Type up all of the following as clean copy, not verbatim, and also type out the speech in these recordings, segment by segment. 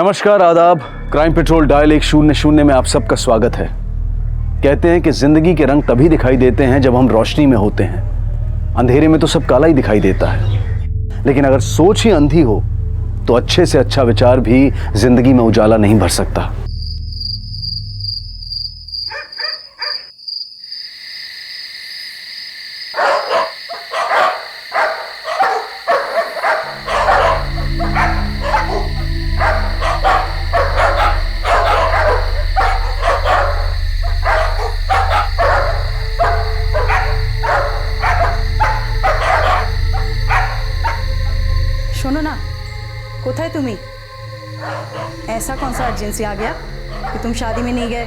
नमस्कार, आदाब। Crime petrol dial 100 में आप सबका स्वागत है। कहते हैं कि जिंदगी के रंग तभी दिखाई देते हैं जब हम रोशनी में होते हैं। अंधेरे में तो सब काला ही दिखाई देता है, लेकिन अगर सोच ही अंधी हो तो अच्छे से अच्छा विचार भी जिंदगी में उजाला नहीं भर सकता। শোনো না, কোথায় তুমি? ऐसा कौन सा अर्जेंसी आ गया कि तुम शादी में नहीं गए?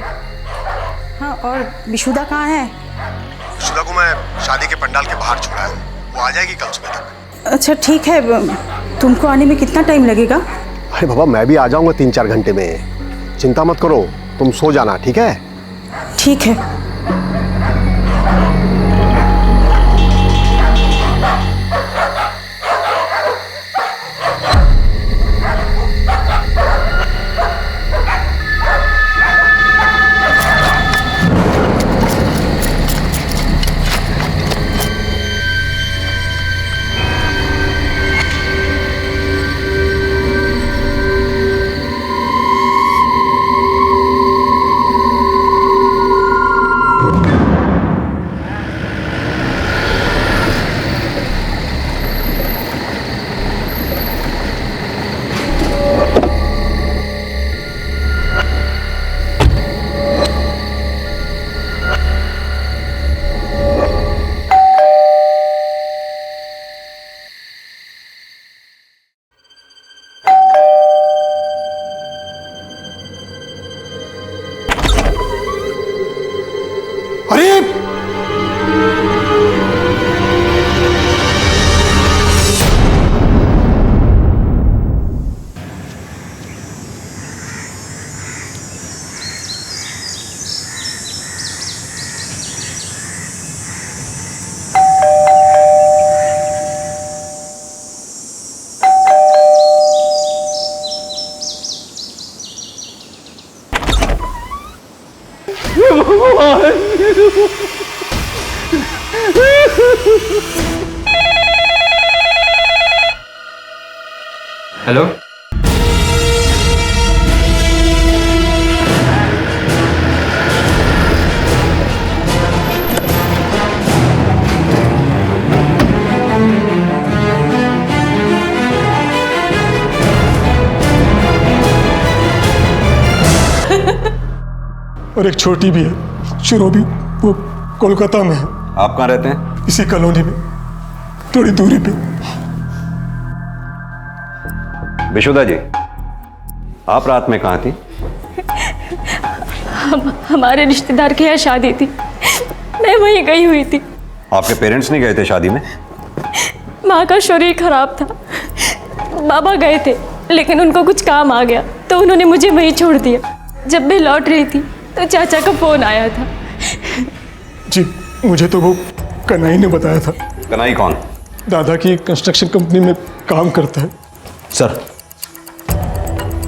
हाँ, और विशुदा कहाँ है? विशुदा को मैं शादी के पंडाल के बाहर छोड़ा है, वो आ जाएगी कल सुबह तक। अच्छा ठीक है, तुमको आने में कितना टाइम लगेगा? अरे बाबा, मैं भी आ जाऊंगा 3-4 घंटे में। चिंता मत करो, तुम सो जाना, ठीक है? ठीक है। अरे हेलो, और एक छोटी भी है, शुरोबी, वो कोलकाता में है। आप कहाँ रहते हैं? इसी कॉलोनी में, थोड़ी दूरी पे। विशुदा जी, आप रात में कहाँ थी? हमारे रिश्तेदार के यहाँ शादी थी, मैं वहीं गई हुई थी। आपके पेरेंट्स नहीं गए थे शादी में? माँ का शरीर खराब था, बाबा गए थे, लेकिन उनको कुछ काम आ गया तो उन्होंने मुझे वहीं छोड़ दिया। जब मैं लौट रही थी तो चाचा का फोन आया था। जी, मुझे तो वो कन्हई ने बताया था। कन्हई कौन? दादा की कंस्ट्रक्शन कंपनी में काम करता है। सर,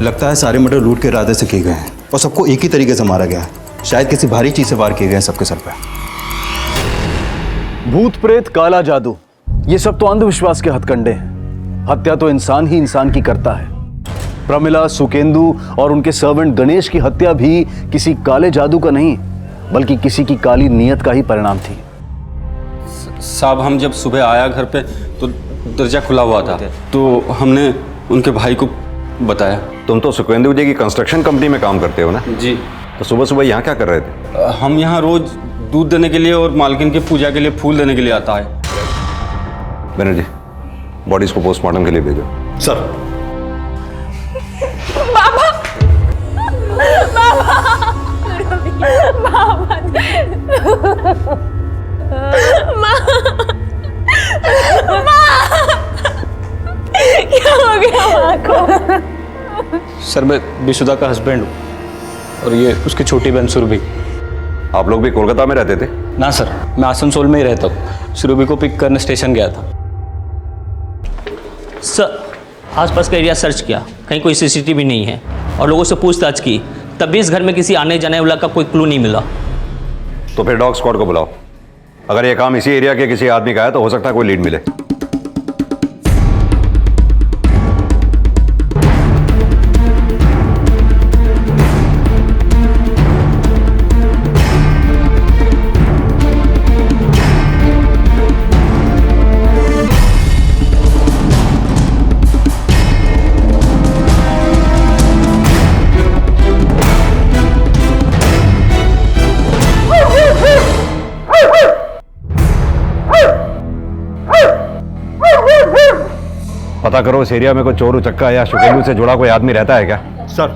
लगता है सारे मर्डर लूट के इरादे से किए गए हैं और सबको एक ही तरीके से मारा गया है। शायद किसी भारी चीज से वार किए गए हैं सबके सर पे। भूत प्रेत, काला जादू, ये सब तो अंधविश्वास के हथकंडे हैं। हत्या तो इंसान ही इंसान की करता है। प्रमिला, सुकेंदु और उनके सर्वेंट गणेश की हत्या भी किसी काले जादू का नहीं, बल्कि किसी की काली नीयत का ही परिणाम थी। साहब, हम जब सुबह आया घर पे तो दरवाजा खुला हुआ था, तो हमने उनके भाई को बताया। तुम तो सुकेंदु जी की कंस्ट्रक्शन कंपनी में काम करते हो ना? जी। तो सुबह सुबह यहाँ क्या कर रहे थे? हम यहाँ रोज दूध देने के लिए और मालकिन की पूजा के लिए फूल देने के लिए आता है। बनर्जी, बॉडीज को पोस्टमार्टम के लिए भेजो। सर, क्या हो गया माँ को? सर, मैं विशुदा का हस्बैंड हूँ और ये उसकी छोटी बहन सुरभि। आप लोग भी कोलकाता में रहते थे? ना सर, मैं आसनसोल में ही रहता हूँ। सुरभि को पिक करने स्टेशन गया था। सर, आसपास का एरिया सर्च किया, कहीं कोई सीसीटीवी नहीं है। और लोगों से पूछताछ की, तब भी इस घर में किसी आने जाने वाला का कोई क्लू नहीं मिला। तो फिर डॉग स्क्वाड को बुलाओ। अगर ये काम इसी एरिया के किसी आदमी का है तो हो सकता है कोई लीड मिले। पता करो इस एरिया में कोई चोर उचक्का या शुकेलू से जुड़ा कोई आदमी रहता है क्या? सर।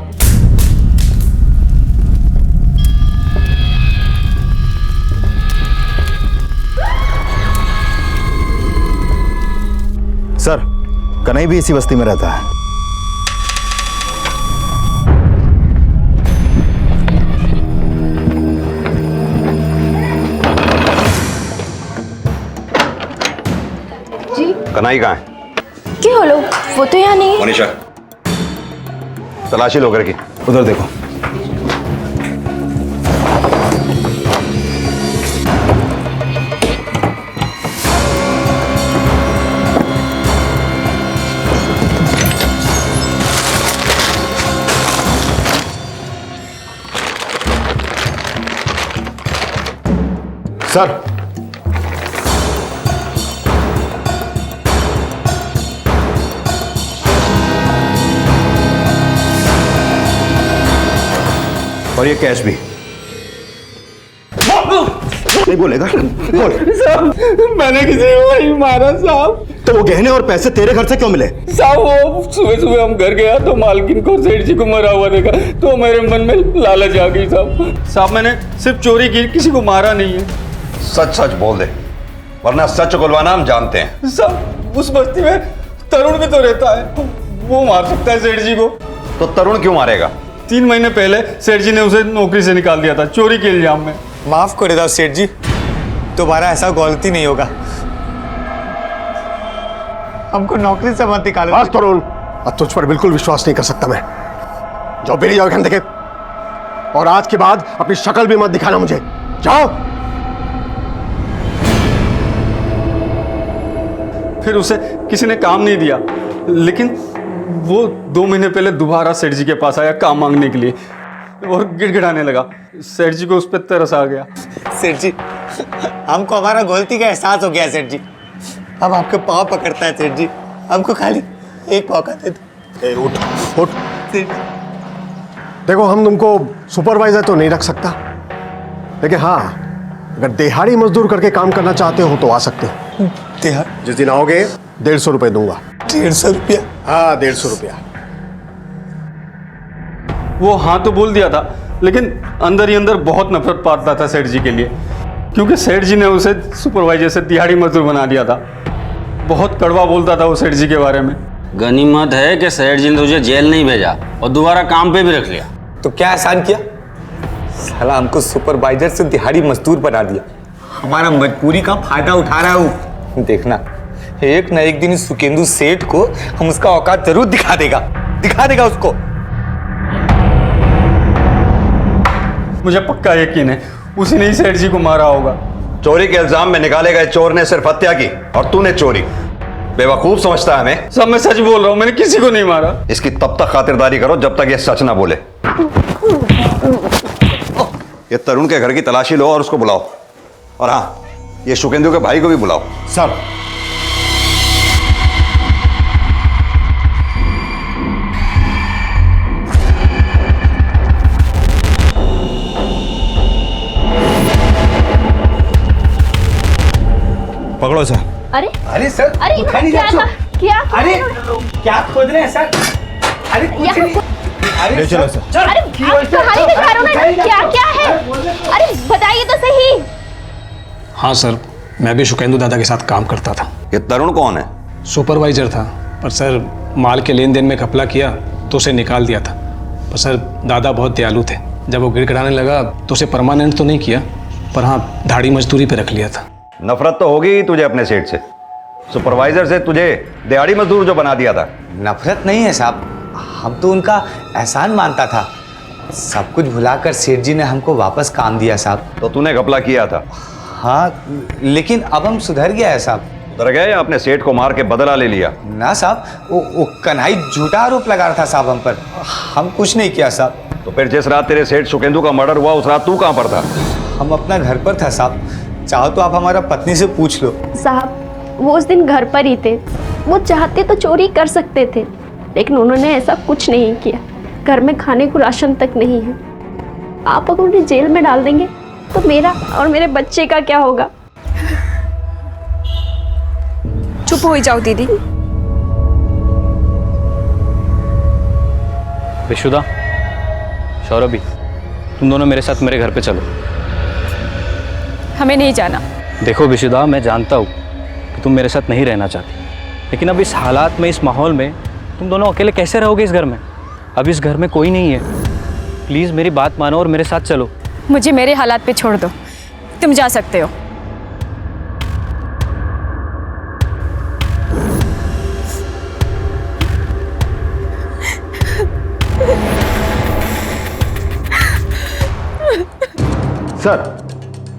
सर, कन्हई भी इसी बस्ती में रहता है। कन्हई कहाँ है? क्या हो लोग, वो तो यहाँ नहीं है। मनीषा, तलाशी लो घर की। उधर देखो। सर, और ये कैश भी। नहीं बोलेगा? बोल। साहब मैंने किसी को नहीं मारा साहब। तो वो गहने और पैसे तेरे घर से क्यों मिले? साहब वो सुबह सुबह हम घर गया तो मालकिन को सेठ जी को मरा हुआ देखा तो मेरे मन में लालच आ गई साहब। साहब मैंने सिर्फ चोरी की, किसी को मारा नहीं है। सच सच बोल दे, वरना सच उगलवाना हम जानते हैं। साहब उस बस्ती में तरुण भी तो रहता है, वो मार सकता है सेठ जी को। तो तरुण क्यों मारेगा? 3 महीने पहले सेठ जी ने उसे नौकरी से निकाल दिया था चोरी के इल्जाम में। माफ कर दो सेठ जी, दोबारा ऐसा गलती नहीं होगा। हमको नौकरी से मत निकालो। बस तरुण, अब तुझ पर बिल्कुल विश्वास नहीं कर सकता मैं। जाओ बेरी जाओ घंटे के, और आज के बाद अपनी शक्ल भी मत दिखाना मुझे। जाओ। फिर उसे किसी ने काम नहीं दिया, लेकिन वो 2 महीने पहले दोबारा सेठ जी के पास आया काम मांगने के लिए और गिड़गिड़ाने लगा। सेठ जी को उस पर तरस आ गया। सेठ जी, हमको हमारा गलती का एहसास हो गया है सेठ जी। हम आपके पाँव पकड़ता है सेठ जी, हमको खाली एक मौका दे दो। ए, उठ उठ। देखो, हम तुमको सुपरवाइजर तो नहीं रख सकता, लेकिन हाँ, अगर दिहाड़ी मजदूर करके काम करना चाहते हो तो आ सकते हो। जिस दिन आओगे 150 रुपये दूंगा। 150 रुपया? हाँ, 150 रुपया। वो हाँ तो बोल दिया था, लेकिन अंदर ही अंदर बहुत नफरत पाता था सेठ जी के लिए, क्योंकि सेठ जी ने उसे सुपरवाइजर से दिहाड़ी मजदूर बना दिया था। बहुत कड़वा बोलता था वो सेठ जी के बारे में। गनीमत है कि सेठ जी ने तुझे जेल नहीं भेजा और दोबारा काम पे भी रख लिया। तो क्या एहसान किया? साला हमको सुपरवाइजर से दिहाड़ी मजदूर बना दिया। हमारा मजबूरी का फायदा उठा रहा हूँ। देखना, एक न एक दिन इस सुकेंदु सेठ को हम उसका औकात जरूर दिखा देगा उसको। मुझे पक्का यकीन है उसी ने ही सेठ जी को मारा होगा। चोरी के इल्जाम में निकाले गए चोर ने सिर्फ हत्या की और तूने चोरी। बेवकूफ समझता है हमें। सब मैं सच बोल रहा हूँ, मैंने किसी को नहीं मारा। इसकी तब तक खातिरदारी करो जब तक ये सच ना बोले। ये तरुण के घर की तलाशी लो और उसको बुलाओ, और हाँ, ये शुकेंदु के भाई को भी बुलाओ। सर, पकड़ो सर। अरे सर, अरे क्या अरे क्या खोज रहे हैं सर? अरे कुछ नहीं। ले चलो सर। अरे आप कहानी दिखा रहे हो ना, क्या है? अरे बताइए तो सही। हाँ सर, मैं भी शुकेंदु दादा के साथ काम करता था। ये तरुण कौन है? सुपरवाइजर था, पर सर माल के लेन देन में घपला किया तो उसे निकाल दिया था। पर सर दादा बहुत दयालु थे, जब वो गिड़गिड़ाने लगा तो उसे परमानेंट तो नहीं किया, पर हाँ दाढ़ी मजदूरी पे रख लिया था। नफरत तो होगी ही तुझे अपने सेठ से। सुपरवाइजर से तुझे दिहाड़ी मजदूर जो बना दिया था। नफरत नहीं है साहब, हम तो उनका एहसान मानता था। सब कुछ भुलाकर सेठ जी ने हमको वापस काम दिया साहब। तो तूने घपला किया था? हाँ, लेकिन अब हम सुधर गया है साहब। सुधर गए या अपने सेठ को मार के बदला ले लिया? ना साहब, वो कन्हई झूठा आरोप लगा रहा था साहब हम पर। हम कुछ नहीं किया साहब। तो फिर जिस रात तेरे सेठ सुकेंदु का मर्डर हुआ उस रात तू कहाँ पर था? हम अपना घर पर था साहब। चाहो तो आप हमारा पत्नी से पूछ लो। साहब वो उस दिन घर पर ही थे। वो चाहते तो चोरी कर सकते थे, लेकिन उन्होंने ऐसा कुछ नहीं किया। घर में खाने को राशन तक नहीं है। आप अगर उन्हें जेल में डाल देंगे तो मेरा और मेरे बच्चे का क्या होगा? चुप हो जाओ दीदी। विशुदा, सौरभी, तुम दोनों मेरे साथ मेरे घर पे चलो। हमें नहीं जाना। देखो विशुदा, मैं जानता हूँ कि तुम मेरे साथ नहीं रहना चाहती, लेकिन अब इस हालात में, इस माहौल में तुम दोनों अकेले कैसे रहोगे इस घर में? अब इस घर में कोई नहीं है। प्लीज़ मेरी बात मानो और मेरे साथ चलो। मुझे मेरे हालात पे छोड़ दो, तुम जा सकते हो। सर,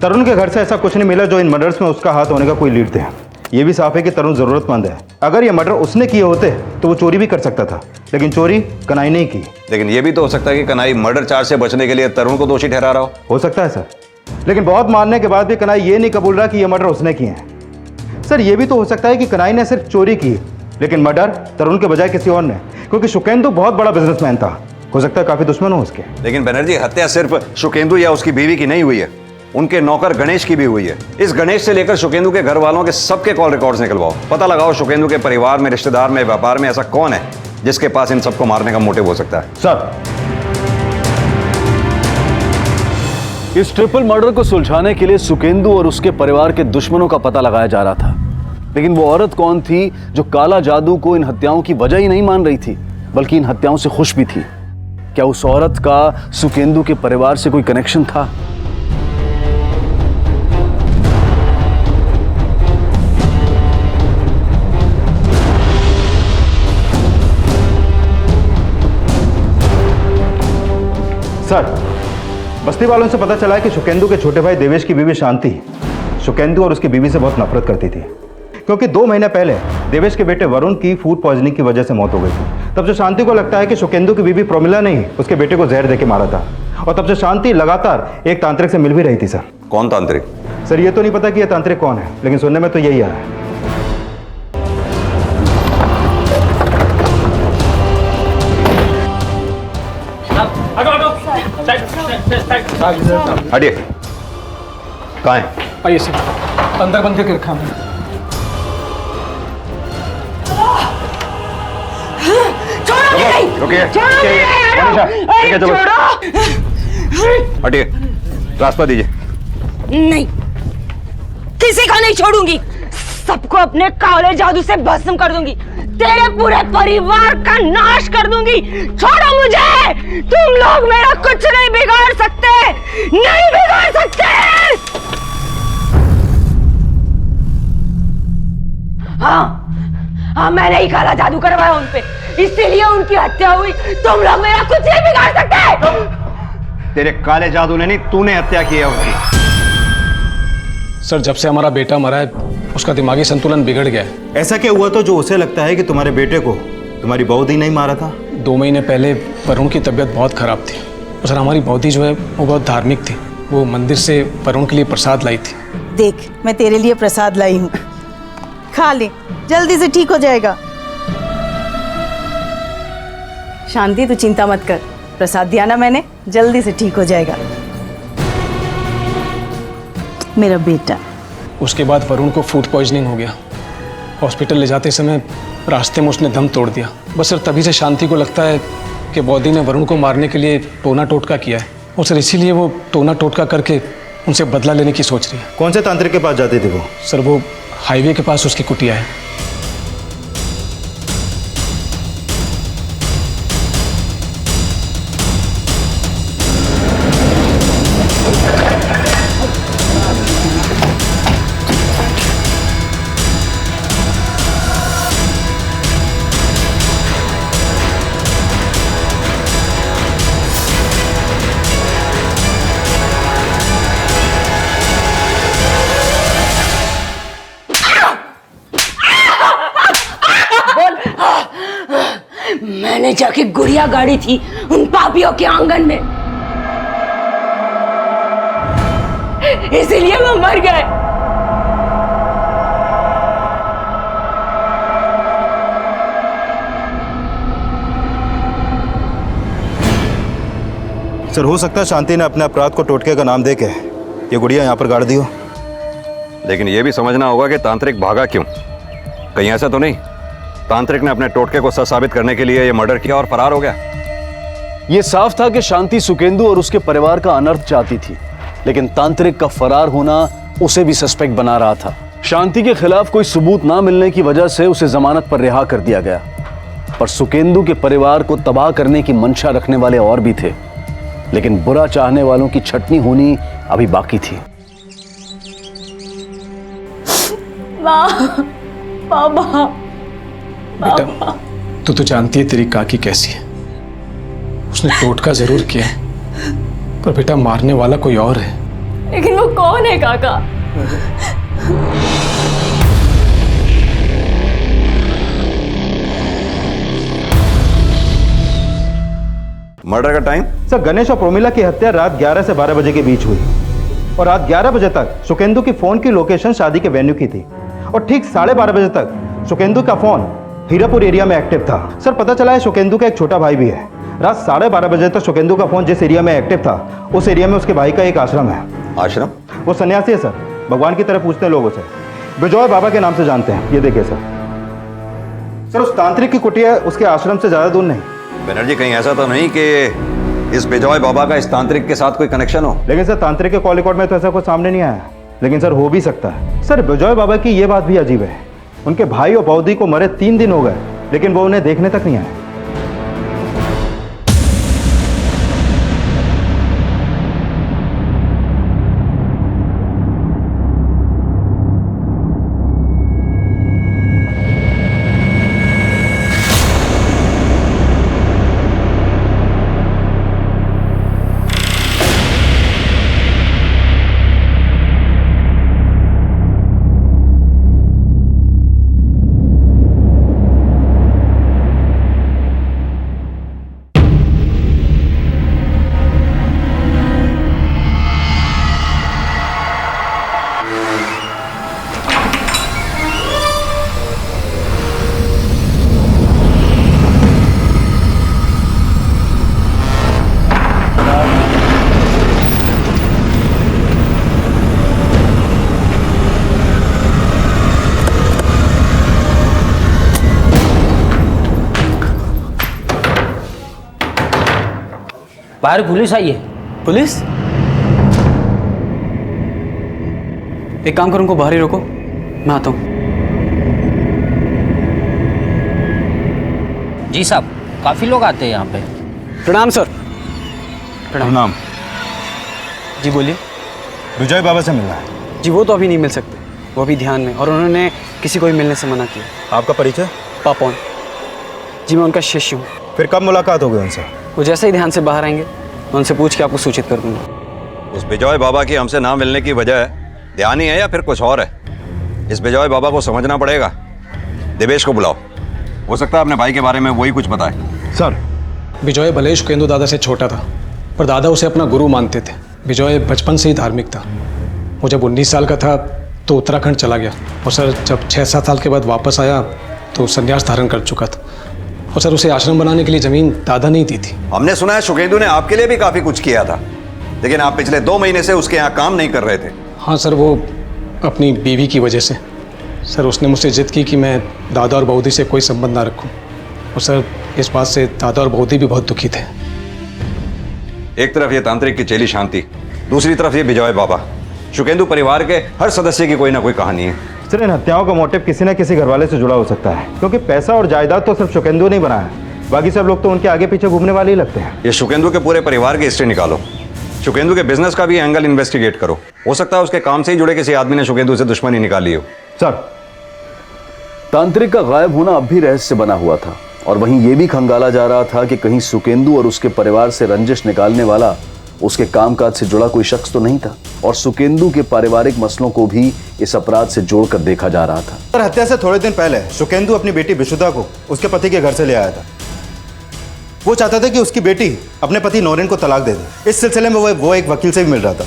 तरुण के घर से ऐसा कुछ नहीं मिला जो इन मर्डर्स में उसका हाथ होने का कोई लीड थे। ये भी साफ है कि तरुण जरूरतमंद है। अगर ये मर्डर उसने किए होते तो वो चोरी भी कर सकता था, लेकिन चोरी कन्हई ने की। लेकिन ये भी तो हो सकता है कि कन्हई मर्डर चार्ज से बचने के लिए तरुण को दोषी ठहरा रहा हो सकता है सर, लेकिन बहुत मानने के बाद भी कन्हई ये नहीं कबूल रहा कि ये मर्डर उसने किए हैं। सर, ये भी तो हो सकता है कि कन्हई ने सिर्फ चोरी की, लेकिन मर्डर तरुण के बजाय किसी और ने, क्योंकि सुकेंदु बहुत बड़ा बिजनेसमैन था। हो सकता है काफी दुश्मन हो उसके। लेकिन बनर्जी, हत्या सिर्फ सुकेंदु या उसकी बीवी की नहीं हुई है, उनके नौकर गणेश की भी हुई है। इस गणेश से लेकर सुकेंदु के घर वालों के सबके कॉल रिकॉर्ड्स निकलवाओ। पता लगाओ सुकेंदु के परिवार में, रिश्तेदार में, व्यापार में ऐसा कौन है जिसके पास इन सबको मारने का मोटिव हो सकता है। सर, इस ट्रिपल मर्डर को सुलझाने के लिए सुकेंदु और उसके परिवार के दुश्मनों का पता लगाया जा रहा था, लेकिन वो औरत कौन थी जो काला जादू को इन हत्याओं की वजह ही नहीं मान रही थी, बल्कि इन हत्याओं से खुश भी थी? क्या उस औरत का सुकेंदु के परिवार से कोई कनेक्शन था? सर, बस्ती वालों से पता चला है कि सुकेंदु के छोटे भाई देवेश की बीवी शांति सुकेंदु और उसकी बीवी से बहुत नफरत करती थी, क्योंकि 2 महीने पहले देवेश के बेटे वरुण की फूड पॉइजनिंग की वजह से मौत हो गई थी। तब से शांति को लगता है कि सुकेंदु की बीवी प्रोमिला ने ही उसके बेटे को जहर देके मारा था, और तब से शांति लगातार एक तांत्रिक से मिल भी रही थी। सर, कौन तांत्रिक? सर, ये तो नहीं पता कि यह तांत्रिक कौन है, लेकिन सुनने में तो यही आ रहा है। हटिए। कहाँ है? आइए सर, अंदर बंद करके रखा हमने। रुकिए। हटिए, रास्ता दीजिए। नहीं, किसी को नहीं छोड़ूंगी। सबको अपने काले जादू से भस्म कर दूंगी। तेरे पूरे परिवार का नाश कर दूंगी। छोड़ो मुझे। तुम लोग मेरा कुछ नहीं बिगाड़ सकते, नहीं बिगाड़ सकते। हाँ, मैंने ही काला जादू करवाया उन पे, इसीलिए उनकी हत्या हुई। तुम लोग मेरा कुछ नहीं बिगाड़ सकते। तेरे काले जादू ने नहीं, तूने हत्या की है उनकी। सर, जब से हमारा बेटा मरा है उसका दिमागी संतुलन बिगड़ गया है। ऐसा क्या हुआ तो जो उसे लगता है कि तुम्हारे बेटे को तुम्हारी बौदी नहीं मारा था? 2 महीने पहले वरुण की तबीयत बहुत खराब थी। और सर, हमारी बौदी जो है वो बहुत धार्मिक थी। वो मंदिर से वरुण के लिए प्रसाद लाई थी। देख, मैं तेरे लिए प्रसाद लाई हूँ, खा ले, जल्दी से ठीक हो जाएगा। शांति, तू चिंता मत कर, प्रसाद दिया ना मैंने, जल्दी से ठीक हो जाएगा मेरा बेटा। उसके बाद वरुण को फूड पॉइजनिंग हो गया। हॉस्पिटल ले जाते समय रास्ते में उसने दम तोड़ दिया। बस सर, तभी से शांति को लगता है कि बौदी ने वरुण को मारने के लिए टोना टोटका किया है, और सर इसीलिए वो टोना टोटका करके उनसे बदला लेने की सोच रही है। कौन से तांत्रिक के पास जाती थी वो? सर, वो हाईवे के पास उसकी कुटिया है। राजा की गुड़िया गाड़ी थी उन पापियों के आंगन में, इसीलिए वो मर गए। सर हो सकता है शांति ने अपने अपराध को टोटके का नाम देके ये गुड़िया यहाँ पर गाड़ दी हो। लेकिन यह भी समझना होगा कि तांत्रिक भागा क्यों। कहीं ऐसा तो नहीं तांत्रिक ने अपने टोटके को सच साबित करने के लिए यह मर्डर किया और फरार हो गया। यह साफ था कि शांति सुकेंदु और उसके परिवार का अनर्थ चाहती थी, लेकिन तांत्रिक का फरार होना उसे भी सस्पेक्ट बना रहा था। शांति के खिलाफ कोई सबूत ना मिलने की वजह से उसे जमानत पर रिहा कर दिया गया, पर सुकेंदु के परिवार को तबाह करने की मंशा रखने वाले और भी थे, लेकिन बुरा चाहने वालों की छटनी होनी अभी बाकी थी। बाबा, बेटा तू जानती है तेरी काकी कैसी है। उसने टोटका जरूर किया पर बेटा मारने वाला कोई और है। लेकिन वो कौन है काका? मर्डर का टाइम? सर गणेश और प्रोमिला की हत्या रात 11 से 12 बजे के बीच हुई और रात 11 बजे तक सुकेंदु की फोन की लोकेशन शादी के वेन्यू की थी और ठीक 12:30 बजे तक सुकेंदु का फोन हीरापुर एरिया में एक्टिव था। सर पता चला है सुकेंदु का एक छोटा भाई भी है। रात 12:30 बजे तक सुकेंदु का फोन जिस एरिया में एक्टिव था उस एरिया में उसके भाई का एक आश्रम है। आश्रम? वो सन्यासी है सर, भगवान की तरह पूछते हैं लोगों से, विजय बाबा के नाम से जानते हैं। ये देखिए सर उस तांत्रिक की कुटिया उसके आश्रम से ज्यादा दूर नहीं। बनर्जी कहीं ऐसा तो नहीं कि इस बिजॉय बाबा का इस तांत्रिक के साथ कोई कनेक्शन हो? लेकिन सर तांत्रिक के कॉल रिकॉर्ड में तो ऐसा कुछ सामने नहीं आया, लेकिन सर हो भी सकता है। सर बिजॉय बाबा की ये बात भी अजीब है, उनके भाई और बौदी को मरे 3 दिन हो गए लेकिन वो उन्हें देखने तक नहीं आए। बाहर पुलिस आई है। पुलिस? एक काम करो, उनको बाहर ही रोको, मैं आता हूँ। जी साहब, काफ़ी लोग आते हैं यहाँ पे। प्रणाम सर। प्रणाम। जी बोलिए। विजय बाबा से मिलना है। जी वो तो अभी नहीं मिल सकते, वो अभी ध्यान में, और उन्होंने किसी को भी मिलने से मना किया। आपका परिचय? पापौन जी, मैं उनका शिष्य हूँ। फिर कब मुलाकात होगी उनसे? वो जैसे ही ध्यान से बाहर आएंगे मैं उनसे पूछ के आपको सूचित कर दूंगा। उस बिजॉय बाबा की हमसे ना मिलने की वजह ध्यान ही है या फिर कुछ और है? इस बिजॉय बाबा को समझना पड़ेगा। देवेश को बुलाओ, हो सकता है अपने भाई के बारे में वही कुछ बताए। सर विजय भले ही सुकेंदु दादा से छोटा था, पर दादा उसे अपना गुरु मानते थे। विजय बचपन से ही धार्मिक था। वो जब 19 साल का था तो उत्तराखंड चला गया, और सर जब 6-7 साल के बाद वापस आया तो संन्यास धारण कर चुका था। और सर उसे आश्रम बनाने के लिए ज़मीन दादा नहीं दी थी। हमने सुना है सुकेंदु ने आपके लिए भी काफ़ी कुछ किया था, लेकिन आप पिछले 2 महीने से उसके यहाँ काम नहीं कर रहे थे। हाँ सर, वो अपनी बीवी की वजह से। सर उसने मुझसे जिद की कि मैं दादा और बहूदी से कोई संबंध ना रखूं, और सर इस बात से दादा और बहूदी भी बहुत दुखी थे। एक तरफ ये तांत्रिक की चेली शांति, दूसरी तरफ ये विजय बाबा। सुकेंदु परिवार के हर सदस्य की कोई ना कोई कहानी है। सर इन हत्याओं का मोटिव किसी न किसी घरवाले से जुड़ा हो सकता है, क्योंकि पैसा और जायदाद तो सिर्फ सुकेंदु नहीं बनाया, बाकी सब लोग तो उनके आगे पीछे घूमने वाले ही लगते हैं। ये सुकेंदु के पूरे परिवार की हिस्ट्री निकालो, सुकेंदु के बिजनेस का भी एंगल इन्वेस्टिगेट करो। हो सकता है उसके काम से ही जुड़े किसी आदमी ने सुकेंदु से दुश्मनी निकाली हो। सर तांत्रिक का गायब होना अब भी रहस्य बना हुआ था, और वहीं यह भी खंगाला जा रहा था कि कहीं सुकेंदु और उसके परिवार से रंजिश निकालने वाला उसके कामकाज से जुड़ा कोई शख्स तो नहीं था, और सुकेंदु के पारिवारिक मसलों को भी इस अपराध से जोड़कर देखा जा रहा था। सर हत्या से थोड़े दिन पहले सुकेंदु अपनी बेटी विशुद्धा को उसके पति के घर से ले आया था। वो चाहता था कि उसकी बेटी अपने पति नौरेन को तलाक दे दे। इस सिलसिले में वो एक वकील से भी मिल रहा था।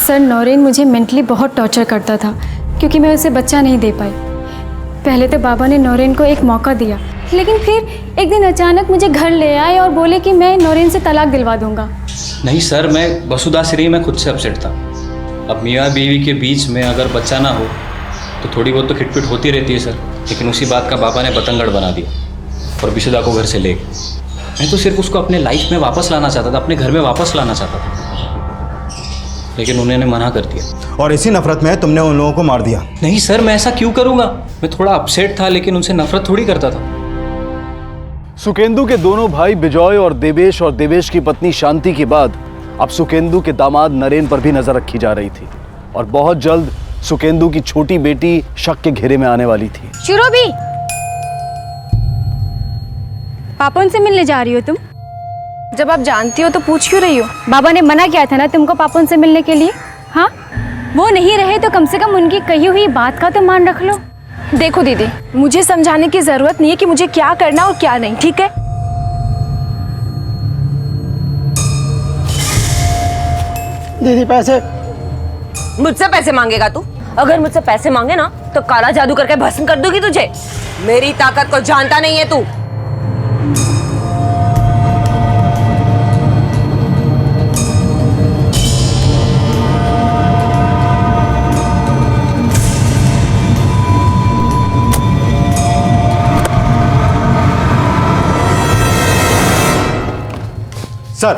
सर, नौरेन मुझे मेंटली बहुत टॉर्चर करता था क्योंकि मैं उसे बच्चा नहीं दे पाई। पहले तो बाबा ने नौरेन को एक मौका दिया, लेकिन फिर एक दिन अचानक मुझे घर ले आए और बोले कि मैं नौरेन से तलाक दिलवा दूंगा। नहीं सर, मैं वसुधा श्री में खुद से अपसेट था। अब मियाँ बीवी के बीच में अगर बच्चा ना हो तो थोड़ी बहुत तो खिटपिट होती रहती है सर। लेकिन उसी बात का बाबा ने बतंगड़ बना दिया और विशुदा को घर से ले गए। मैं तो सिर्फ उसको अपने लाइफ में वापस लाना चाहता था, अपने घर में वापस लाना चाहता था, लेकिन उन्होंने मना कर दिया। और इसी नफरत में तुमने उन लोगों को मार दिया। नहीं सर, मैं ऐसा क्यों करूँगा? मैं थोड़ा अपसेट था, लेकिन उनसे नफरत थोड़ी करता था। सुकेंदु के दोनों भाई बिजॉय और देवेश की पत्नी शांति के बाद अब सुकेंदु के दामाद नरेन पर भी नजर रखी जा रही थी और बहुत जल्द सुकेंदु की छोटी बेटी शक के घेरे में आने वाली थी। शुरोभी, पापा उनसे मिलने जा रही हो तुम? जब आप जानती हो तो पूछ क्यों रही हो? बाबा ने मना किया था ना तुमको पापा उनसे मिलने के लिए। हाँ, वो नहीं रहे तो कम से कम उनकी कही हुई बात का तो मान रख लो। देखो दीदी, मुझे समझाने की जरूरत नहीं है कि मुझे क्या करना और क्या नहीं, ठीक है? दीदी पैसे। मुझसे पैसे मांगेगा तू? अगर मुझसे पैसे मांगे ना तो काला जादू करके भस्म कर दूंगी तुझे। मेरी ताकत को जानता नहीं है तू। सर,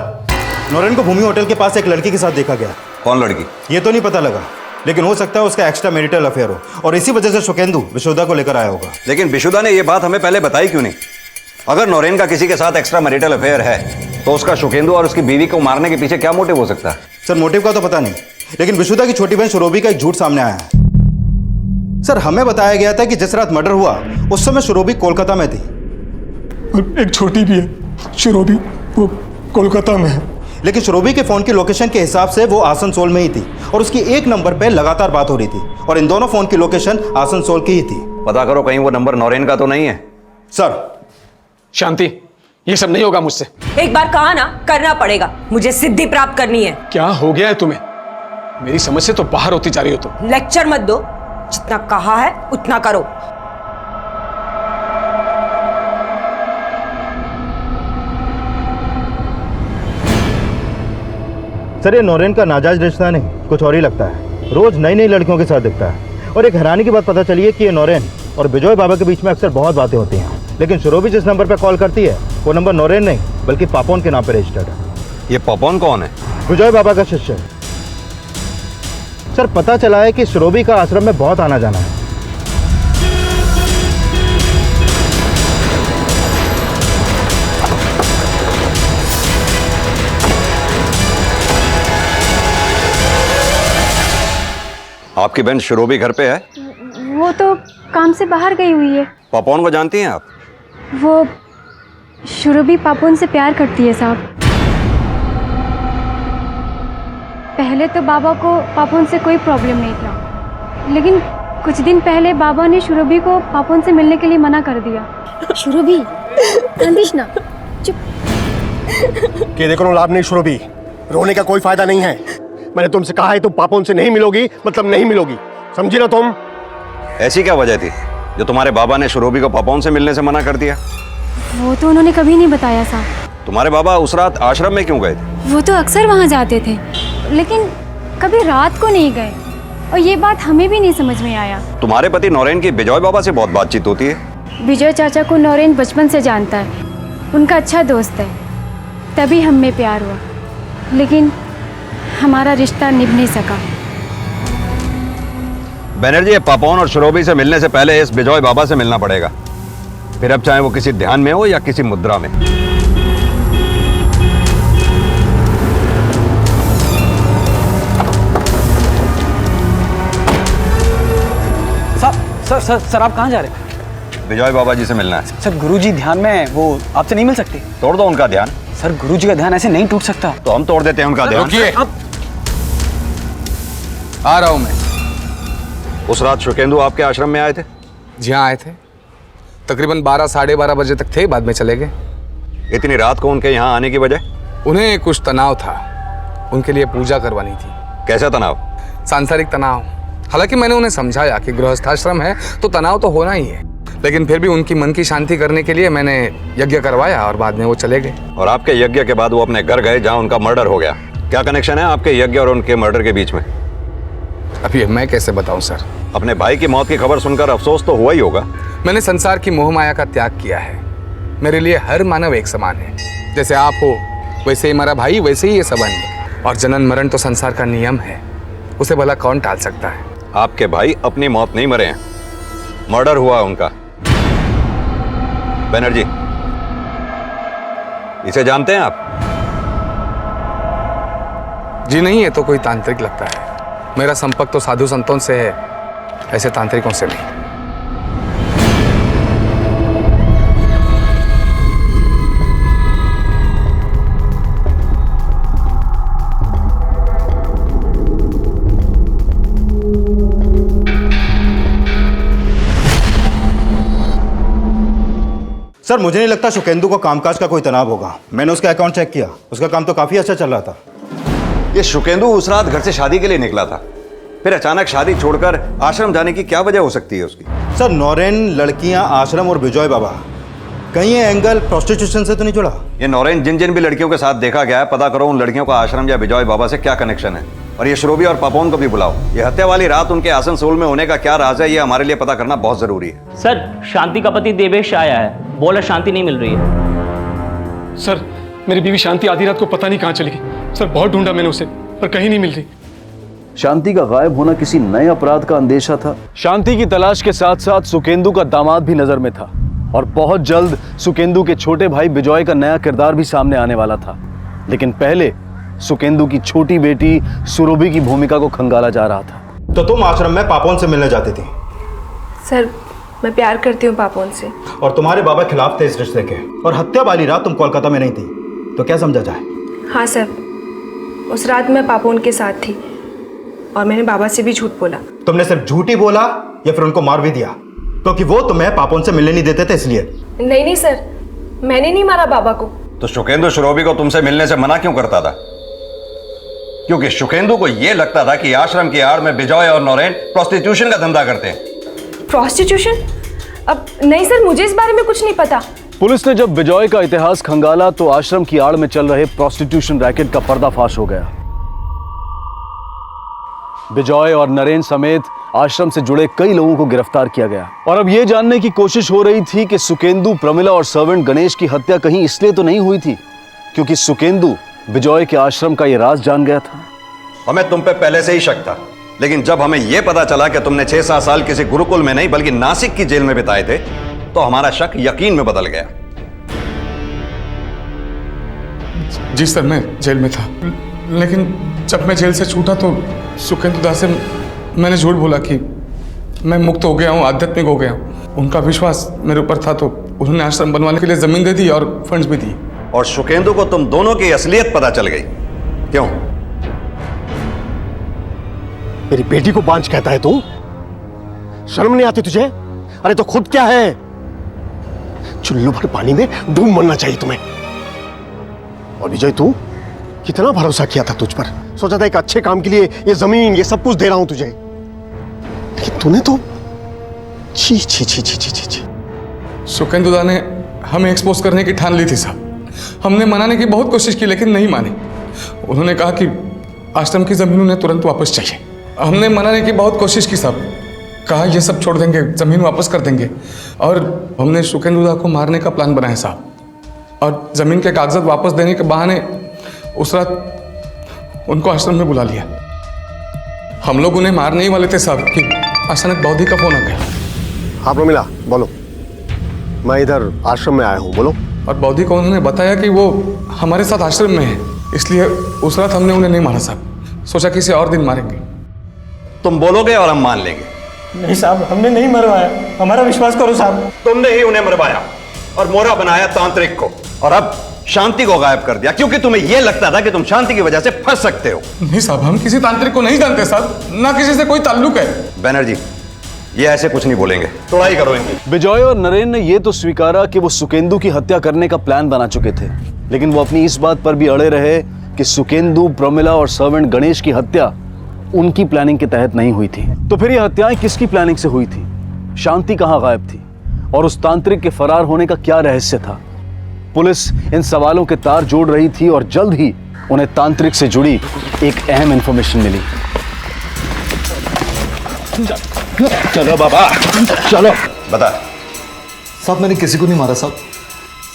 नौरेन को भूमि होटल के पास एक लड़की के साथ देखा गया। कौन लड़की? ये तो नहीं पता लगा, लेकिन हो सकता है उसका एक्स्ट्रा मैरिटल अफेयर हो और इसी वजह से सुकेंदु विशुदा को लेकर आया होगा। लेकिन विशुदा ने यह बात हमें पहले बताई क्यों नहीं? अगर नौरेन का किसी के साथ एक्स्ट्रा मैरिटल अफेयर है तो उसका सुकेंदु और उसकी बीवी को मारने के पीछे क्या मोटिव हो सकता है? सर, मोटिव का तो पता नहीं, लेकिन विशुदा की छोटी बहन शुरोभी का एक झूठ सामने आया है। सर, हमें बताया गया था कि जिस रात मर्डर हुआ उस समय शुरोभी कोलकाता में थी। एक छोटी भी है शुरोभी, वो कोलकाता में है। लेकिन शुरोभी के फोन की लोकेशन के हिसाब से वो आसनसोल में ही थी और उसकी एक नंबर पे लगातार बात हो रही थी और इन दोनों फोन की लोकेशन आसनसोल की ही थी। पता करो कहीं वो नंबर नौरेन का तो नहीं है। सर। शांति, ये सब नहीं होगा मुझसे। एक बार कहा ना, करना पड़ेगा। मुझे सिद्धि प्राप्त करनी है। क्या हो गया है तुम्हें? मेरी समझ से तो बाहर होती जा रही हो तुम। लेक्चर मत दो, जितना कहा है उतना करो। सर, ये नौरेन का नाजायज रिश्ता नहीं, कुछ और ही लगता है। रोज नई नई लड़कियों के साथ दिखता है और एक हैरानी की बात पता चली है कि ये नौरेन और बिजॉय बाबा के बीच में अक्सर बहुत बातें होती हैं, लेकिन शुरोभी जिस नंबर पर कॉल करती है वो नंबर नौरेन नहीं बल्कि पापोन के नाम पर रजिस्टर्ड है। ये पापोन कौन है? बिजॉय बाबा का शिष्य। सर, पता चला है कि शुरोभी का आश्रम में बहुत आना जाना है। आपकी बहन शुरोभी घर पे है? वो तो काम से बाहर गई हुई है। पापोन को जानती हैं आप? वो शुरोभी पापोन से प्यार करती है साहब। पहले तो बाबा को पापोन से कोई प्रॉब्लम नहीं था, लेकिन कुछ दिन पहले बाबा ने शुरोभी को पापोन से मिलने के लिए मना कर दिया। शुरोभी, कांदिश ना, चुप। कि देखो लाभ नहीं शुरोभी, रोने का कोई फायदा नहीं है। मैंने तुमसे कहा है तुम पापोन से नहीं मिलोगी, मतलब नहीं मिलोगी, समझी ना तुम? ऐसी क्या वजह थी जो तुम्हारे बाबा ने शुरोभी को पापोन से मिलने से मना कर दिया? वो तो उन्होंने कभी नहीं बताया साहब। तुम्हारे बाबा उस रात आश्रम में क्यों गए थे? वो तो अक्सर वहाँ जाते थे, लेकिन कभी रात को नहीं गए और ये बात हमें भी नहीं समझ में आया। तुम्हारे पति नौरेन की बिजॉय बाबा से बहुत बातचीत होती है। विजय चाचा को नौरेन बचपन से जानता है, उनका अच्छा दोस्त है, तभी हम में प्यार हुआ, लेकिन हमारा रिश्ता निभ नहीं सका। बनर्जी, पापोन और शुरोभी से मिलने से पहले इस बिजॉय बाबा से मिलना पड़ेगा, फिर अब चाहे वो किसी ध्यान में हो या किसी मुद्रा में। सर आप कहाँ जा रहे हैं? बिजॉय बाबा जी से मिलना है। सर, गुरुजी ध्यान में है, वो आपसे नहीं मिल सकते? तोड़ दो उनका ध्यान। सर गुरुजी का ध्यान ऐसे नहीं टूट सकता। तो हम तोड़ देते हैं उनका ध्यान। रुकिए, आ रहा हूं मैं। उस रात शुकेंदु आपके आश्रम में आए थे? जी हाँ, आए थे। तकरीबन 12 साढ़े 12 बजे तक थे, बाद में चले गए। इतनी रात को उनके यहाँ आने की वजह? उन्हें कुछ तनाव था, उनके लिए पूजा करवानी थी। कैसा तनाव? सांसारिक तनाव। हालांकि मैंने उन्हें समझाया कि गृहस्थाश्रम है तो तनाव तो होना ही है, लेकिन फिर भी उनकी मन की शांति करने के लिए मैंने यज्ञ करवाया और बाद में वो चले गए। और आपके यज्ञ के बाद वो अपने घर गए जहाँ उनका मर्डर हो गया। क्या कनेक्शन है आपके यज्ञ और उनके मर्डर के बीच में? अभी मैं कैसे बताऊं सर। अपने भाई की मौत की खबर सुनकर अफसोस तो हुआ ही होगा। मैंने संसार की मोह माया का त्याग किया है। मेरे लिए हर मानव एक समान है। जैसे आप हो वैसे ही हमारा भाई, वैसे ही ये सब अन्य। और जनन मरण तो संसार का नियम है, उसे भला कौन टाल सकता है। आपके भाई अपनी मौत नहीं मरे हैं, मर्डर हुआ उनका। बनर्जी, इसे जानते हैं आप? जी नहीं, ये तो कोई तांत्रिक लगता है। मेरा संपर्क तो साधु संतों से है, ऐसे तांत्रिकों से नहीं। सर मुझे नहीं लगता शुकेंदु को कामकाज का कोई तनाव होगा। मैंने उसका अकाउंट चेक किया, उसका काम तो काफी अच्छा चल रहा था। ये शुकेंदु उस रात घर से शादी के लिए निकला था, फिर अचानक शादी छोड़कर आश्रम जाने की क्या वजह हो सकती है उसकी? सर नौरेन, लड़कियां, आश्रम और विजय बाबा, कहीं ये एंगल प्रोस्टिट्यूशन से तो नहीं जुड़ा? ये नौरेन जिन जिन भी लड़कियों के साथ देखा गया है, पता करो उन लड़कियों का आश्रम या विजय बाबा से क्या कनेक्शन है। और ये श्रोबी और पापोन को भी बुलाओ। ये हत्या वाली रात उनके आसनसोल में होने का क्या राज है, ये हमारे लिए पता करना बहुत जरूरी है। सर, शांति का पति देवेश आया है, बोला शांति नहीं मिल रही है। सर मेरी बीवी शांति आधी रात को पता नहीं कहाँ चली गई। सर बहुत ढूंढा मैंने उसे, पर कहीं नहीं मिल रही। शांति का गायब होना किसी नए अपराध का अंदेशा था। शांति की तलाश के साथ साथ सुकेंदु का दामाद भी नजर में था, और बहुत जल्द सुकेंदु के छोटे भाई विजय का नया किरदार भी सामने आने वाला था। लेकिन पहले सुकेंदु की छोटी बेटी सुरभि की भूमिका को खंगाला जा रहा था। तो तुम आश्रम में पापोन से मिलने जाती थी? सर मैं प्यार करती हूँ पापोन से। और तुम्हारे बाबा खिलाफ थे इस रिश्ते के, और हत्या वाली रात तुम कोलकाता में नहीं थी, तो क्या समझा जाए? हाँ सर, उस रात मैं पापोन के साथ थी और मैंने बाबा से भी झूठ बोला। तुमने सिर्फ झूठ ही बोला या फिर उनको मार भी दिया? क्योंकि वो तुम्हें पापोन से मिलने नहीं देते थे इसलिए। नहीं नहीं सर, मैंने नहीं मारा बाबा को। तो शुकेंदु श्रोबी को तुमसे मिलने से मना क्यों करता था? क्योंकि शुकेंदु को यह लगता था कि आश्रम की आड़ में विजय और नौरेन प्रोस्टिट्यूशन का धंधा करते हैं। प्रोस्टिट्यूशन? अब नहीं सर, मुझे इस बारे में कुछ नहीं पता। पुलिस ने जब विजय का इतिहास खंगाला तो आश्रम की आड़ में चल रहे प्रोस्टिट्यूशन रैकेट का पर्दाफाश हो गया। विजय और नरेन समेत आश्रम से जुड़े कई लोगों को गिरफ्तार किया गया, और अब यह जानने की कोशिश हो रही थी कि सुकेंदु, प्रमिला और सर्वेंट गणेश की हत्या कहीं इसलिए तो नहीं हुई थी क्योंकि सुकेंदु विजय के आश्रम का यह राज जान गया था। हमें तुम पे पहले से ही शक था, लेकिन जब हमें यह पता चला कि तुमने 6-7 साल किसी गुरुकुल में नहीं बल्कि नासिक की जेल में बिताए थे, तो हमारा शक यकीन में बदल गया। जी सर, मैं जेल में था, लेकिन जब मैं जेल से छूटा तो सुकेंदु दास से मैंने झूठ बोला कि मैं मुक्त हो गया हूँ, आध्यात्मिक हो गया हूँ। उनका विश्वास मेरे ऊपर था तो उन्होंने आश्रम बनवाने के लिए जमीन दे दी और फंड्स भी दी। और शुकेंदु को तुम दोनों की असलियत पता चल गई। क्यों? मेरी बेटी को बांझ कहता है तू? शर्म नहीं आती तुझे? अरे तो खुद क्या है? चुल्लू भर पानी में डूब मरना चाहिए तुम्हें। और विजय, तू कितना भरोसा किया था तुझ पर, सोचा था एक अच्छे काम के लिए ये जमीन, ये सब कुछ दे रहा हूं तुझे, लेकिन तूने तो छी छी छी छी छी छी छी। सुकेंदु दा ने हमें एक्सपोज करने की ठान ली थी साहब। हमने मनाने की बहुत कोशिश की लेकिन नहीं माने। उन्होंने कहा कि आश्रम की जमीन उन्हें तुरंत वापस चाहिए। हमने मनाने की बहुत कोशिश की साहब, कहा ये सब छोड़ देंगे, जमीन वापस कर देंगे, और हमने सुकेंदु दा को मारने का प्लान बनाया साहब। और जमीन के कागजात वापस देने के बहाने उस रात उनको आश्रम में बुला लिया। हम लोग उन्हें मारने ही वाले थे साहब कि अचानक बौद्धि का फोन आ गया। हाँ प्रमिला, बोलो। मैं इधर आश्रम में आया हूँ, बोलो। और बौद्धि को उन्होंने बताया कि वो हमारे साथ आश्रम में है, इसलिए उस रात हमने उन्हें नहीं मारा साहब, सोचा किसी और दिन मारेंगे। तुम बोलोगे और हम मान लेंगे। नहीं साहब, हमने नहीं मरवाया, हमारा विश्वास करो साहब। तुमने ही उन्हें मरवाया और मोहरा बनाया तांत्रिक को, और अब शांति को गायब कर दिया क्योंकि तुम्हें यह लगता था कि तुम शांति की वजह से फंस सकते हो। नहीं साहब, हम किसी तांत्रिक को नहीं जानते साहब, ना किसी से कोई ताल्लुक है। बैनर्जी, ये ऐसे कुछ नहीं बोलेंगे, तोड़ाई करो इनकी। विजय और नरेन ने यह तो स्वीकारा कि वो सुकेंदु की हत्या करने का प्लान बना चुके थे, लेकिन वो अपनी इस बात पर भी अड़े रहे कि सुकेंदु, प्रमिला और सर्वेंट गणेश की हत्या उनकी प्लानिंग के तहत नहीं हुई थी। तो फिर ये हत्याएं किसकी प्लानिंग से हुई थी? शांति कहां गायब थी? और उस तांत्रिक के फरार होने का क्या रहस्य था? पुलिस इन सवालों के तार जोड़ रही थी और जल्द ही उन्हें तांत्रिक से जुड़ी एक अहम इंफॉर्मेशन मिली। चलो बाबा, चलो। बता। साहब मैंने किसी को नहीं मारा साहब।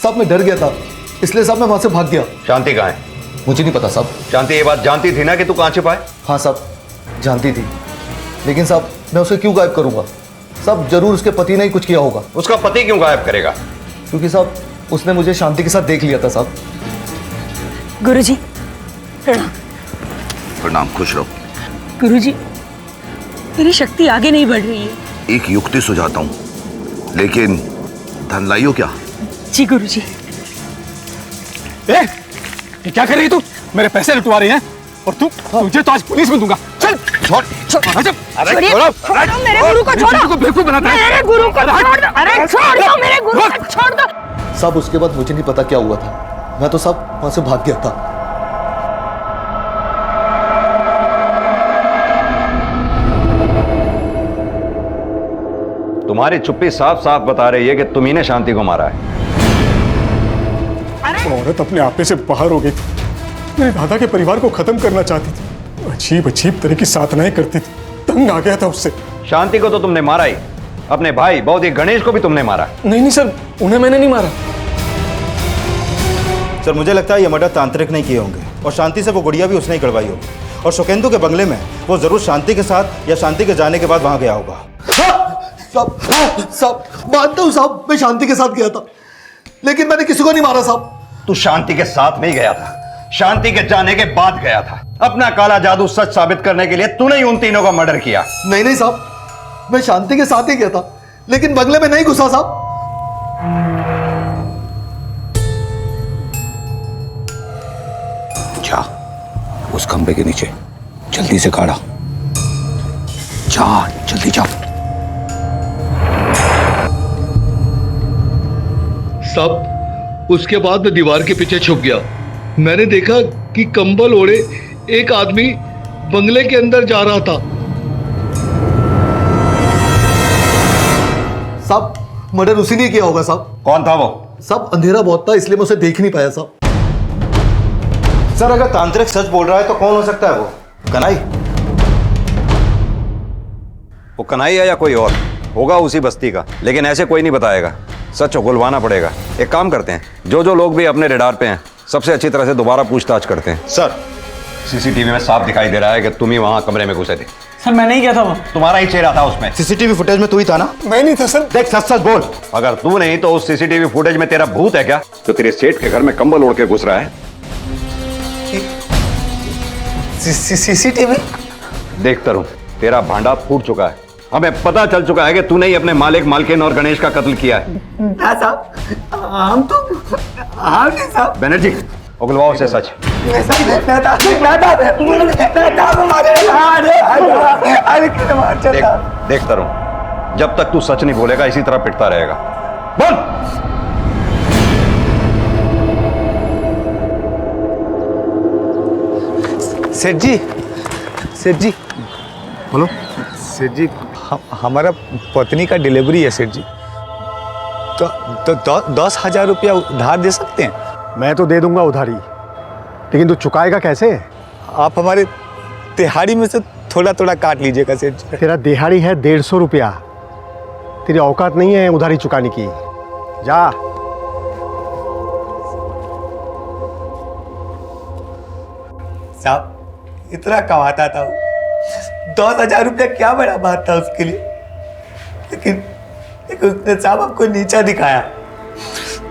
साहब मैं डर गया था, इसलिए साहब मैं वहां से भाग गया। शांति कहाँ है? मुझे नहीं पता साहब। शांति ये बात जानती थी ना कि तू कहाँ छिपाए? हाँ साहब, जानती थी, लेकिन साहब मैं उसे क्यों गायब करूंगा? साहब जरूर उसके पति ने ही कुछ किया होगा। उसका पति क्यों गायब करेगा? क्योंकि साहब उसने मुझे शांति के साथ देख लिया था साहब। गुरुजी प्रणाम। प्रणाम, खुश रहो। गुरुजी मेरी शक्ति आगे नहीं बढ़ रही है। एक युक्ति सुझाता हूं, लेकिन धन लाइयो क्या? जी गुरुजी। ये क्या कर रही तू? मेरे पैसे लुटवा रही है और तुझे तो आज पुलिस में दूंगा। चल छोड़ अरे छोड़ो मेरे गुरु को, छोड़ो। बेवकूफ बनाता है मेरे गुरु को छोड़ दो। अरे छोड़ दो मेरे गुरु को, छोड़ दो। साहब उसके बाद मुझे नहीं पता क्या हुआ था, मैं तो साहब वहां से भाग गया था। तुम्हारी चुप्पी साफ साफ बता रही है कि तुम ही ने शांति को मारा है। औरत अपने आपे से बाहर हो गई थी, मेरे दादा के परिवार को खत्म करना चाहती थी, अजीब अजीब तरह की साधनाएं करती थी, तंग आ गया था उससे। शांति को तो तुमने मारा ही, अपने भाई बौद्धिक गणेश को भी तुमने मारा। नहीं सर, उन्हें मैंने नहीं मारा। सर मुझे लगता है ये मर्डर तांत्रिक नहीं किए होंगे और शांति से वो गुड़िया भी उसने ही कड़वाई होगी, और सुकेंदु के बंगले में वो जरूर शांति के साथ या शांति के जाने के बाद वहां गया होगा। साहब मानता हूं साहब, मैं शांति के साथ गया था, लेकिन मैंने किसी को नहीं मारा साहब। तू शांति के साथ नहीं गया था, शांति के जाने के बाद गया था। अपना काला जादू सच साबित करने के लिए तूने ही उन तीनों का मर्डर किया। नहीं साहब, मैं शांति के साथ ही गया था, लेकिन बंगले में नहीं घुसा साहब। जा उस खंबे के नीचे जल्दी से काढ़ा, जा जल्दी जा। साहब उसके बाद मैं दीवार के पीछे छुप गया। मैंने देखा कि कंबल ओढ़े एक आदमी बंगले के अंदर जा रहा था। साहब मर्डर उसी ने किया होगा साहब। कौन था वो? साहब अंधेरा बहुत था, इसलिए मैं उसे देख नहीं पाया साहब। सर अगर तांत्रिक सच बोल रहा है तो कौन हो सकता है वो? कन्हई? वो कन्हई है या कोई और होगा उसी बस्ती का, लेकिन ऐसे कोई नहीं बताएगा, सच उगलवाना पड़ेगा। एक काम करते हैं, जो लोग भी अपने रेडार पे हैं सबसे अच्छी तरह से दोबारा पूछताछ करते हैं। सर सीसीटीवी में साफ दिखाई दे रहा है कि तुम ही वहां कमरे में घुसे थे। सर मैं नहीं गया था, वो तुम्हारा ही चेहरा था उसमें। सीसीटीवी फुटेज में तू ही था ना? मैं नहीं था सर। देख सच सच बोल। अगर तू नहीं तो उस सीसीटीवी फुटेज में तेरा भूत है क्या, जो तेरे सेठ के घर में कंबल ओढ़ के घुस रहा है? सीसीटीवी? देख तरुण, तेरा भांडा फूट चुका है। हमें पता चल चुका है कि तूने ही अपने मालिक, मालकिन और गणेश का कत्ल किया है। साहब हम तो नहीं साहब। बनर्जी उगलवाओ से सच। देख तरुण, जब तक तू सच नहीं बोलेगा इसी तरह पिटता रहेगा। बोल। सेठ जी बोलो। सेठ जी हमारा पत्नी का डिलीवरी है सेठ जी, तो 10,000 रुपया उधार दे सकते हैं? मैं तो दे दूंगा उधारी, लेकिन तू चुकाएगा कैसे? आप हमारे दिहाड़ी में से थोड़ा थोड़ा काट लीजिएगा सेठ जी। तेरा दिहाड़ी है 150 रुपया, तेरी औकात नहीं है उधारी चुकाने की। जा। साहब इतना कमाता था, 10,000 रुपया क्या बड़ा बात था उसके लिए, लेकिन उसने साहब हमको नीचा दिखाया।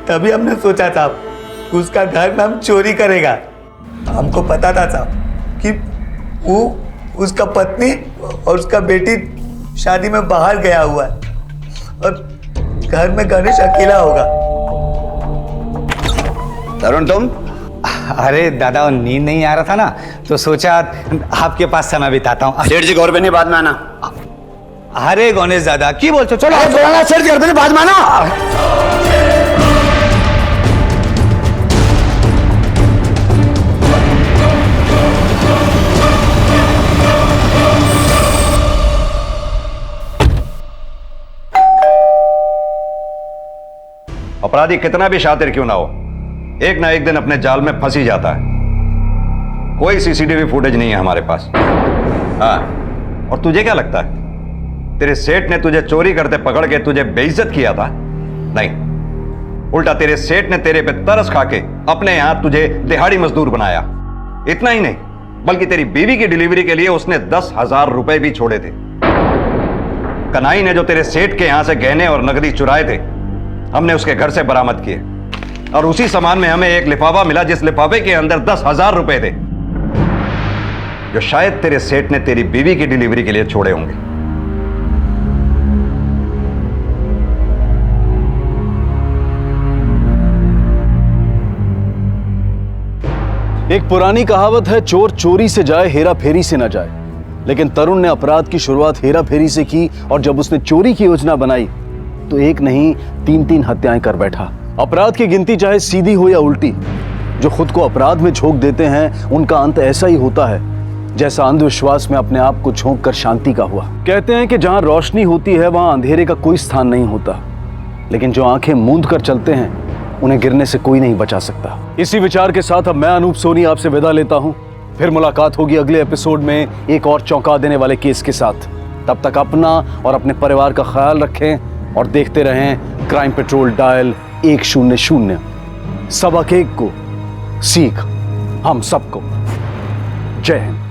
तभी हमने सोचा था कि उसका घर में हम चोरी करेगा। हमको पता था साहब कि वो उसका पत्नी और उसका बेटी शादी में बाहर गया हुआ है और घर में गणेश अकेला होगा। तरुण तुम? अरे दादा वो नींद नहीं आ रहा था ना, तो सोचा आपके पास समय बिताता हूँ। सेठ जी घर पे नहीं, बाद में आना। अरे गणेश दादा की बोलते हो? चलो सेठ जी घर पे नहीं, बाद में आना। अपराधी कितना भी शातिर क्यों ना हो, एक ना एक दिन अपने जाल में फंस ही जाता है। कोई सीसीटीवी फुटेज नहीं है हमारे पास। हाँ, और तुझे क्या लगता है तेरे सेठ ने तुझे चोरी करते पकड़ के तुझे बेइज्जत किया था? नहीं, उल्टा तेरे सेठ ने तेरे पे तरस खा के अपने यहां तुझे दिहाड़ी मजदूर बनाया। इतना ही नहीं, बल्कि तेरी बीवी की डिलीवरी के लिए उसने 10,000 रुपए भी छोड़े थे। कनाई ने जो तेरे सेठ के यहां से गहने और नकदी चुराए थे, हमने उसके घर से बरामद किए, और उसी सामान में हमें एक लिफाफा मिला, जिस लिफाफे के अंदर 10,000 रुपए थे, जो शायद तेरे सेठ ने तेरी बीवी की डिलीवरी के लिए छोड़े होंगे। एक पुरानी कहावत है, चोर चोरी से जाए हेरा फेरी से ना जाए। लेकिन तरुण ने अपराध की शुरुआत हेरा फेरी से की, और जब उसने चोरी की योजना बनाई तो एक नहीं 3-3 हत्याएं कर बैठा। अपराध की गिनती चाहे सीधी हो या उल्टी, जो खुद को अपराध में झोंक देते हैं उनका अंत ऐसा ही होता है जैसा अंधविश्वास में अपने आप को झोंक कर शांति का हुआ। कहते हैं कि जहां रोशनी होती है वहां अंधेरे का कोई स्थान नहीं होता, लेकिन जो आंखें मूंद कर चलते हैं उन्हें गिरने से कोई नहीं बचा सकता। इसी विचार के साथ अब मैं अनूप सोनी आपसे विदा लेता हूं। फिर मुलाकात होगी अगले एपिसोड में एक और चौंका देने वाले केस के साथ। तब तक अपना और अपने परिवार का ख्याल रखें और देखते रहें क्राइम पेट्रोल डायल 100। सबक एक को सीख हम सबको। जय हिंद।